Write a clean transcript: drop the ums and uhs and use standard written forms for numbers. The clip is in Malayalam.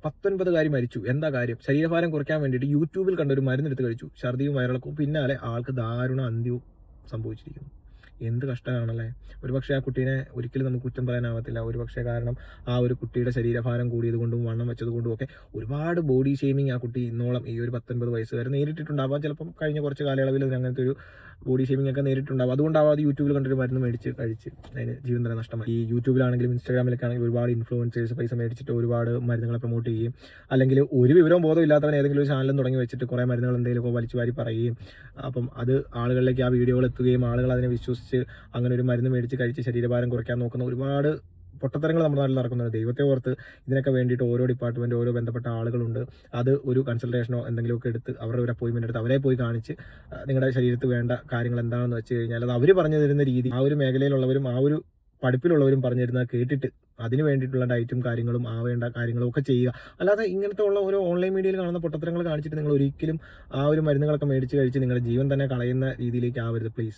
19 മരിച്ചു. എന്താ കാര്യം? ശരീരഭാരം കുറയ്ക്കാൻ വേണ്ടിയിട്ട് യൂട്യൂബിൽ കണ്ട ഒരു മരുന്നെടുത്ത് കഴിച്ചു. ഛർദിയും വയറിളക്കവും പിന്നാലെ ആൾക്ക് ദാരുണ അന്ത്യവും സംഭവിച്ചിരിക്കുന്നു. എന്ത് കഷ്ടമാണല്ലേ. ഒരുപക്ഷെ ആ കുട്ടീനെ ഒരിക്കലും നമുക്ക് കുറ്റം പറയാനാവത്തില്ല. ഒരുപക്ഷെ കാരണം ആ ഒരു കുട്ടിയുടെ ശരീരഭാരം കൂടിയത് കൊണ്ടും വണ്ണം വെച്ചത് കൊണ്ടും ഒക്കെ ഒരുപാട് ബോഡി ഷെയ്മിങ് ആ കുട്ടി ഇന്നോളം ഈ ഒരു 19 വയസ്സുകാരൻ നേരിട്ടിട്ടുണ്ടാവാം. ചിലപ്പം കഴിഞ്ഞ കുറച്ച് കാലയളവിൽ അങ്ങനത്തെ ഒരു ബോഡി ഷെയ്മിങ് ഒക്കെ നേരിട്ടുണ്ടാവും. അതുകൊണ്ടാവാതെ യൂട്യൂബിൽ കണ്ടൊരു മരുന്ന് മേടിച്ച് കഴിച്ച് അതിന് ജീവൻ തന്നെ നഷ്ടമായി. ഈ യൂട്യൂബിലാണെങ്കിലും ഇൻസ്റ്റാഗ്രാമിലൊക്കെ ആണെങ്കിലും ഒരുപാട് ഇൻഫ്ലുവൻസേഴ്സ് പൈസ മേടിച്ചിട്ട് ഒരുപാട് മരുന്നുകളെ പ്രൊമോട്ട് ചെയ്യുകയും അല്ലെങ്കിൽ ഒരു വിവരവും ബോധം ഇല്ലാത്തവൻ ഏതെങ്കിലും ഒരു ചാനലും തുടങ്ങി വെച്ചിട്ട് കുറേ മരുന്നുകൾ എന്തെങ്കിലുമൊക്കെ വലിച്ചു വാരി പറയുകയും അപ്പം അത് ആളുകളിലേക്ക് ആ വീഡിയോകൾ എത്തുകയും ആളുകൾ അതിനെ വിശ്വസിച്ച് അങ്ങനെ ഒരു മരുന്ന് മേടിച്ച് കഴിച്ച് ശരീരഭാരം കുറയ്ക്കാൻ നോക്കുന്ന ഒരുപാട് പൊട്ടത്തരങ്ങൾ നമ്മുടെ നാട്ടിൽ നടക്കുന്നുണ്ട്. ദൈവത്തെ ഓർത്ത് ഇതിനൊക്കെ വേണ്ടിയിട്ട് ഓരോ ഡിപ്പാർട്ട്മെൻറ്റ് ഓരോ ബന്ധപ്പെട്ട ആളുകളുണ്ട്. അത് ഒരു കൺസൾട്ടേഷനോ എന്തെങ്കിലുമൊക്കെ എടുത്ത് അവരുടെ ഒരു അപ്പോയിൻമെൻ്റ് എടുത്ത് അവരെ പോയി കാണിച്ച് നിങ്ങളുടെ ശരീരത്തിൽ വേണ്ട കാര്യങ്ങൾ എന്താണെന്ന് വെച്ച് കഴിഞ്ഞാൽ അത് അവർ പറഞ്ഞു തരുന്ന രീതി ആ ഒരു മേഖലയിലുള്ളവരും ആ ഒരു പഠിപ്പിലുള്ളവരും പറഞ്ഞു തരുന്നത് കേട്ടിട്ട് അതിന് വേണ്ടിയിട്ടുള്ള ഡയറ്റും കാര്യങ്ങളും ആവേണ്ട കാര്യങ്ങളും ഒക്കെ ചെയ്യുക. അല്ലാതെ ഇങ്ങനത്തെ ഉള്ള ഓരോ ഓൺലൈൻ മീഡിയയിൽ കാണുന്ന പൊട്ടത്തരങ്ങൾ കാണിച്ചിട്ട് നിങ്ങൾ ഒരിക്കലും ആ ഒരു മരുന്നുകളൊക്കെ മേടിച്ച് കഴിച്ച് നിങ്ങളുടെ ജീവൻ തന്നെ കളയുന്ന രീതിയിലേക്ക് ആവരുത് പ്ലീസ്.